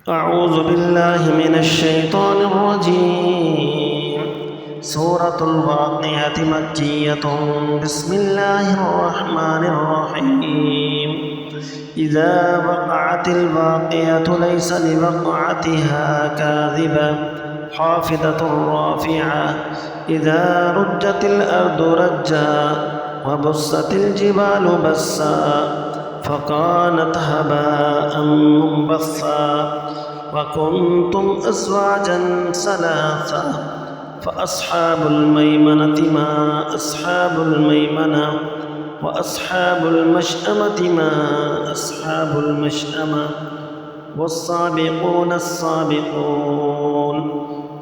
أعوذ بالله من الشيطان الرجيم. سورة الواقعة مكية. بسم الله الرحمن الرحيم. إذا وقعت الواقعة ليس لوقعتها كاذبة خافضة رافعة. إذا رجت الأرض رجا وبست الجبال بسا فكانت هباء منبثا وكنتم أزواجا ثلاثة فأصحاب الميمنة ما أصحاب الميمنة وأصحاب المشأمة ما أصحاب المشأمة والسابقون السابقون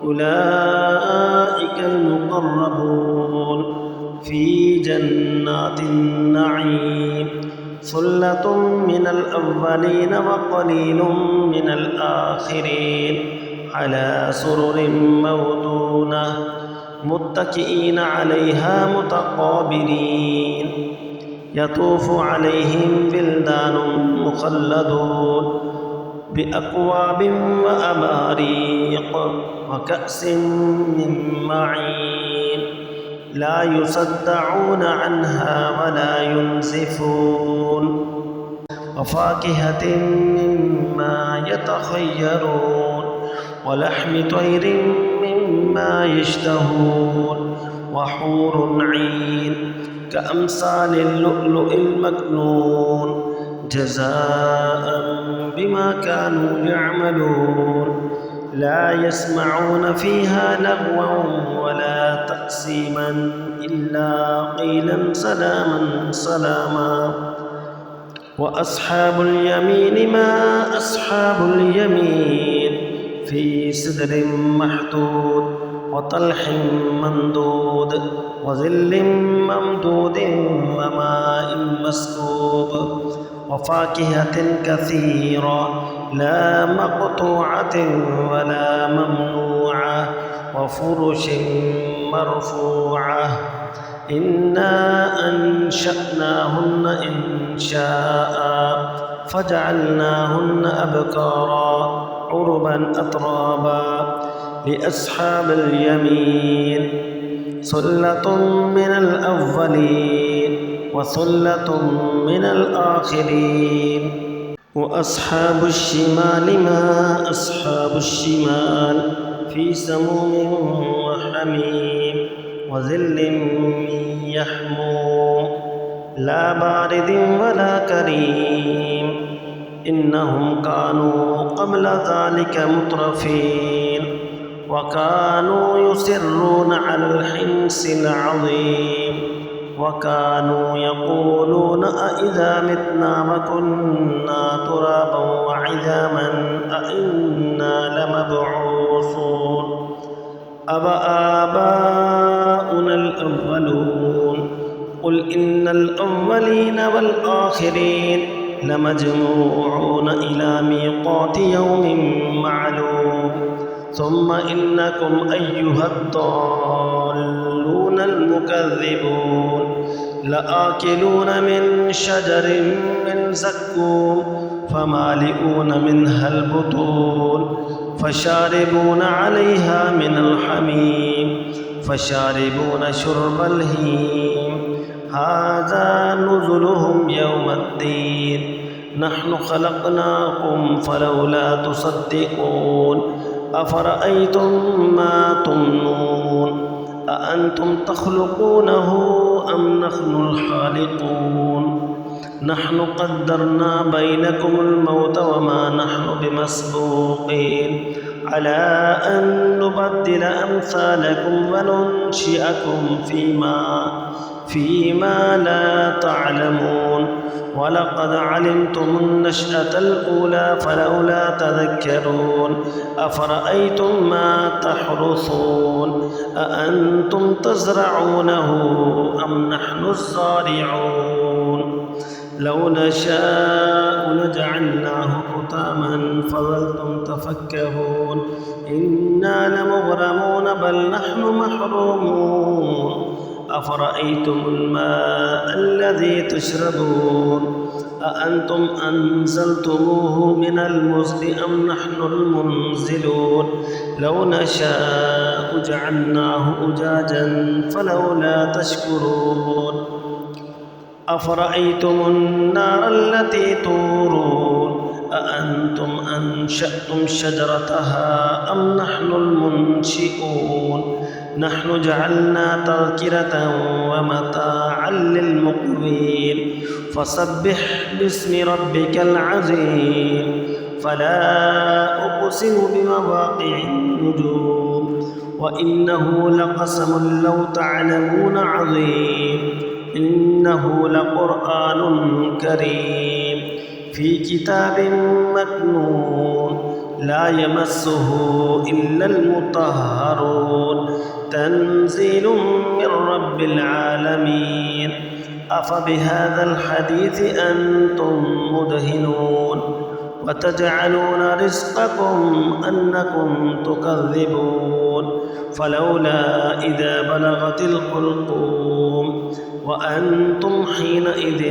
أولئك المقربون في جنات النعيم. ثلة من الأولين وقليل من الآخرين على سرر موضونة متكئين عليها متقابلين. يطوف عليهم ولدان مخلدون بأكواب وأباريق وكأس من معين لا يصدعون عنها ولا ينزفون وفاكهة مما يتخيرون ولحم طير مما يشتهون وحور عين كأمثال اللؤلؤ المكنون جزاء بما كانوا يعملون. لا يسمعون فيها لغوا ولا تأثيما إلا قيلا سلاما سلاما. وأصحاب اليمين ما أصحاب اليمين في سدر محدود وطلح ممدود وظل ممدود وماء مسكوب وفاكهة كثيرة لا مقطوعة ولا ممنوعة وفرش مرفوعة. إنا أنشأناهن إنشاء فجعلناهن أبكارا عربا أترابا. لأصحاب اليمين ثلة من الأولين وثلة من الآخرين. وأصحاب الشمال ما أصحاب الشمال في سموم وحميم وظل من يحموم لا بارد ولا كريم. إنهم كانوا قبل ذلك مترفين وكانوا يصرون على الحنث العظيم وكانوا يقولون أإذا متنا وكنا ترابا وعظاما أإنا لمبعوثون أوآباؤنا الأولون. قل إن الأولين والآخرين لمجموعون إلى ميقات يوم معلوم. ثم إنكم أيها الضالون المكذبون لآكلون من شجر من زقوم فمالئون منها البطون فشاربون عليها من الحميم فشاربون شرب الهيم. هذا نزلهم يوم الدين. نحن خلقناكم فلولا تصدقون. أفرأيتم ما تمنون أأنتم تخلقونه أم نحن الخالقون. نحن قدرنا بينكم الموت وما نحن بمسبوقين على أن نبدل أمثالكم وننشئكم فيما لا تعلمون. ولقد علمتم النشأة الأولى فلولا تذكرون. أفرأيتم ما تحرثون أأنتم تزرعونه أم نحن الزارعون. لو نشاء لجعلناه حطاما فظلتم تفكهون. إنا لمغرمون بل نحن محرومون. أفرأيتم الماء الذي تشربون أأنتم أنزلتموه من المزن أم نحن المنزلون لو نشاء جعلناه أجاجا فلولا تشكرون أفرأيتم النار التي تورون أأنتم أنشأتم شجرتها أم نحن المنشئون نحن جعلنا تذكرة ومتاعا للمقوين فسبح باسم ربك العظيم فلا أقسم بمواقع النجوم وإنه لقسم لو تعلمون عظيم إنه لقرآن كريم في كتاب مكنون لا يمسه إلا المطهرون تنزيل من رب العالمين أفبهذا الحديث أنتم مدهنون وتجعلون رزقكم أنكم تكذبون فلولا إذا بلغت الحلقوم وأنتم حينئذ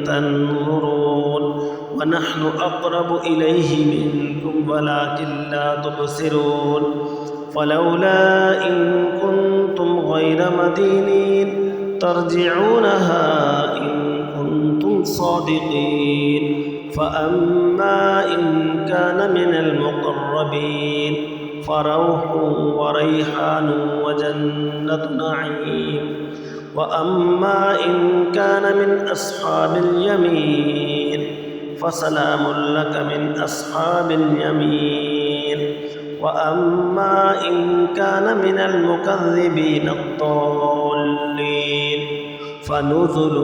تنظرون ونحن أقرب إليه منكم ولكن لا تبصرون فلولا إن كنتم غير مدينين ترجعونها إن كنتم صادقين فأما إن كان من المقربين فروح وريحان وجنة نعيم وأما إن كان من أصحاب اليمين فسلام لك من أصحاب اليمين وأما إن كان من المكذبين الضالين فنزل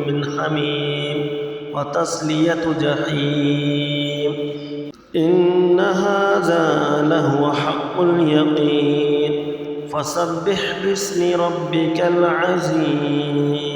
من حميم وتصلية جحيم إن هذا لهو حق اليقين فسبح باسم ربك العظيم